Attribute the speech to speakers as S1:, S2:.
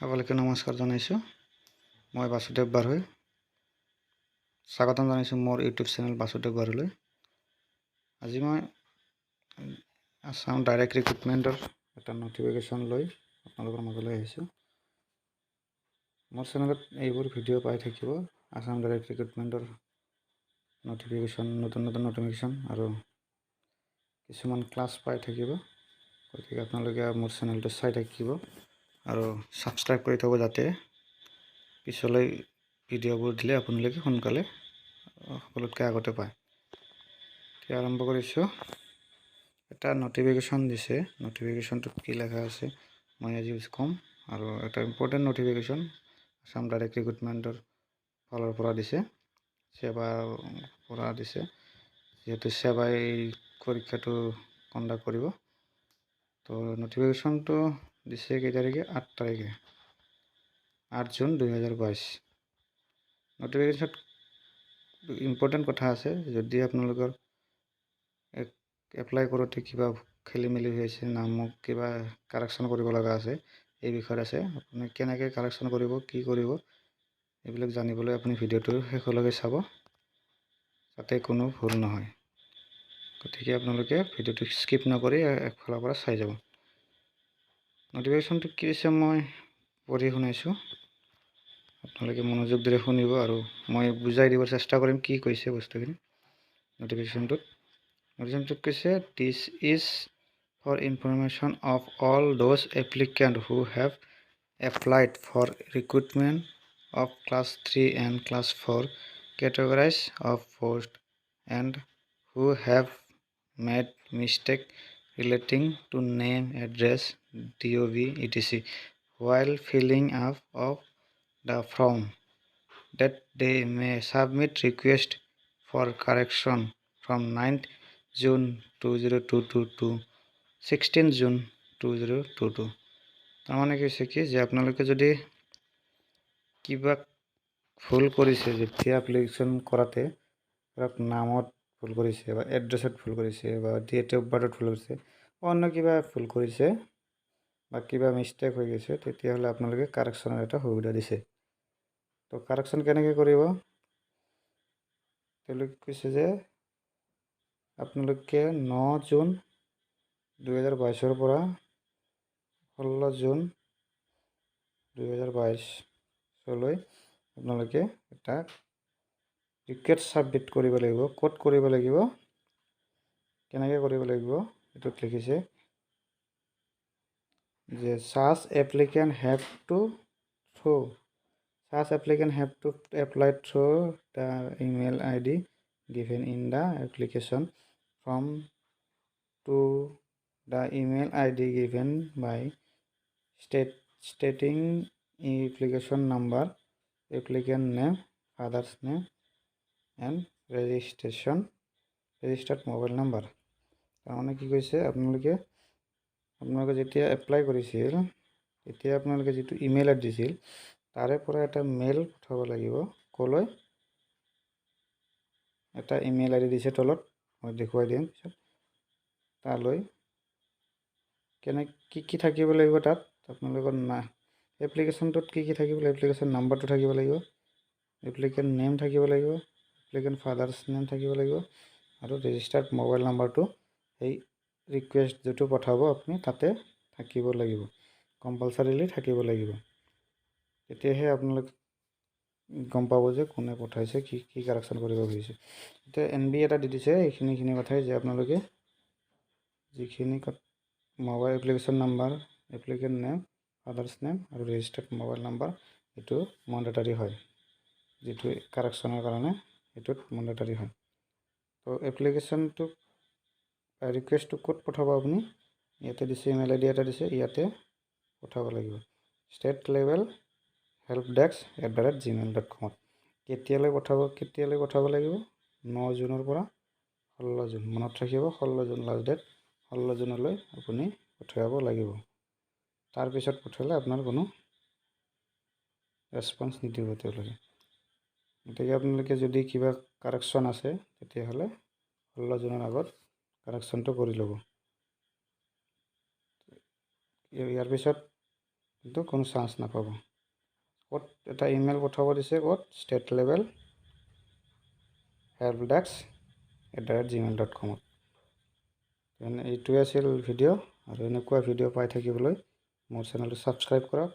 S1: সকলোকে নমস্কাৰ জনাইছোঁ। মই বাসুদেৱ বাৰৈ স্বাগতম জনাইছোঁ মোৰ ইউটিউব চেনেল বাসুদেৱ বাৰৈলৈ। আজি মই আসাম ডাইৰেক্ট ৰিক্ৰুটমেণ্টৰ এটা নটিফিকেশ্যন লৈ আপোনালোকৰ মাজলৈ আহিছোঁ। মোৰ চেনেলত এইবোৰ ভিডিঅ' পাই থাকিব। আসাম ডাইৰেক্ট ৰিক্ৰুটমেণ্টৰ নটিফিকেশ্যন, নতুন নটিফিকেশ্যন আৰু কিছুমান ক্লাছ পাই থাকিব। গতিকে আপোনালোকে মোৰ চেনেলটো চাই থাকিব আৰু ছাবস্ক্ৰাইব কৰি থ'ব, যাতে পিছলৈ ভিডিঅ'বোৰ দিলে আপোনালোকে সোনকালে সকলোতকৈ আগতে পায়। এতিয়া আৰম্ভ কৰিছোঁ। এটা নটিফিকেশ্যন দিছে, নটিফিকেশ্যনটোত কি লেখা আছে মই আজি ক'ম। আৰু এটা ইম্পৰ্টেণ্ট নটিফিকেশ্যন আসাম ডাইৰেক্ট ৰিক্ৰুটমেণ্টৰ ফালৰ পৰা দিছে, সেৱাৰ পৰা দিছে। যিহেতু সেৱাই পৰীক্ষাটো কণ্ডাক্ট কৰিব, তো নটিফিকেশ্যনটো দিছে কেই তাৰিখে? 8 তাৰিখে, 8 জুন 2022। নটিফিকেশ্যনত ইম্পৰ্টেণ্ট কথা আছে। যদি আপোনালোকৰ এপ্লাই কৰোঁতে কিবা খেলি মেলি হৈছে, নামক কিবা কাৰেকশ্যন কৰিব লগা আছে, এই বিষয়ত আছে। আপুনি কেনেকৈ কাৰেকশ্যন কৰিব, কি কৰিব, এইবিলাক জানিবলৈ আপুনি ভিডিঅ'টো শেষলৈকে চাব, যাতে কোনো ভুল নহয়। গতিকে আপোনালোকে ভিডিঅ'টো স্কিপ নকৰি একফালৰ পৰা চাই যাব। নটিফিকেশ্যনটো কি দিছে মই পঢ়ি শুনাইছোঁ, আপোনালোকে মনোযোগ দি শুনিব আৰু মই বুজাই দিবৰ চেষ্টা কৰিম কি কৈছে বস্তুখিনি। নটিফিকেশ্যনটোত কৈছে, this is for information of all those applicant who have applied for recruitment of class 3 and class 4 categorise of post and who have made mistake relating to name, address, DOB, etc. while filling up of the form, that they may submit request for correction from 9th June 2022 to 16th June 2022. তাৰমানে কি হৈছে কি, যে আপোনালোকে যদি কিবা ভুল কৰিছে, যেতিয়া এপ্লিকেশ্যন কৰাতে ধৰক নামত ভুল কৰিছে বা এড্ৰেছত ভুল কৰিছে বা ডেট অফ বাৰ্থত ভুল কৰিছে, অন্য কিবা ভুল কৰিছে বা কিবা মিষ্টেক হৈ গৈছে, তেতিয়াহ'লে আপোনালোকে কাৰেকশ্যনৰ এটা সুবিধা দিছে। তো কাৰেকশ্যন কেনেকৈ কৰিব? তেওঁলোকে কৈছে যে আপোনালোকে 9 জুন 2022 পৰা 16 জুন 2022 আপোনালোকে এটা ৰিকুৱেষ্ট ছাবমিট কৰিব লাগিব। ক'ত কৰিব লাগিব, কেনেকৈ কৰিব লাগিব, এইটোত লিখিছে যে such applicant have to apply through the email ID given in the application form to the email ID given by stating application number, applicant name, father's name and registered mobile number. তাৰমানে কি কৈছে, আপোনালোকে যেতিয়া apply কৰিছিল, তেতিয়া আপোনালোকে যিটো email ID দিছিল, তাৰে পৰা এটা মেইল পঠাব লাগিব। ক'লৈ? এটা ইমেইল আইডি দিছে তলত, মই দেখুৱাই দিম পিছত। তালৈ কি থাকিব লাগিব, তাত আপোনালোকৰ এপ্লিকেশ্যনটোত কি থাকিব লাগিব? এপ্লিকেশ্যন নাম্বাৰটো থাকিব লাগিব, এপ্লিকেণ্ট নেম থাকিব লাগিব, এপ্লিকেণ্ট ফাদাৰ্ছ নেম থাকিব লাগিব আৰু ৰেজিষ্টাৰ্ড মোবাইল নাম্বাৰটো সেই ৰিকুৱেষ্ট যিটো পঠাব আপুনি তাতে থাকিব লাগিব, কম্পালচাৰিলি থাকিব লাগিব। তেতিয়াহে আপোনালোকে গম পাব যে কোনে পঠাইছে, কি কাৰেকশ্যন কৰিব খুজিছে। এতিয়া NB এটা দি দিছে, এইখিনি কথাই যে আপোনালোকে যিখিনি mobile application number, applicant name, father's name আৰু ৰেজিষ্টাৰ্ড মোবাইল নাম্বাৰ, এইটো মণ্ডেটাৰী হয়। যিটো কাৰেকশ্যনৰ কাৰণে এইটোত মণ্ডেটাৰী হয়। তো এপ্লিকেশ্যনটো ৰিকুৱেষ্টটো ক'ত পঠাব আপুনি? ইয়াতে দিছে, ইমেইল আইডি এটা দিছে, ইয়াতে পঠাব লাগিব। State level help desk @gmail.com। কেতিয়ালৈ পঠাব লাগিব? 9 জুনৰ পৰা 16 জুন, মনত ৰাখিব। 16 জুন লাষ্ট ডেট, 16 জুনলৈ আপুনি পঠিয়াব লাগিব। তাৰপিছত পঠিয়ালে আপোনাৰ কোনো ৰেছপন্স নিদিব তেওঁলোকে। গতিকে আপোনালোকে যদি কিবা কাৰেকশ্যন আছে, তেতিয়াহ'লে 16 জুনৰ আগত কাৰেকশ্যনটো কৰি ল'ব। ইয়াৰ পিছত কিন্তু কোনো চান্স নাপাব। ক'ত এটা ইমেইল পঠাব দিছে, ক'ত ষ্টেট লেভেল helpdesk@gmail.com। এইটোৱে আছিল ভিডিঅ', আৰু এনেকুৱা ভিডিঅ' পাই থাকিবলৈ মোৰ চেনেলটো ছাবস্ক্ৰাইব কৰক।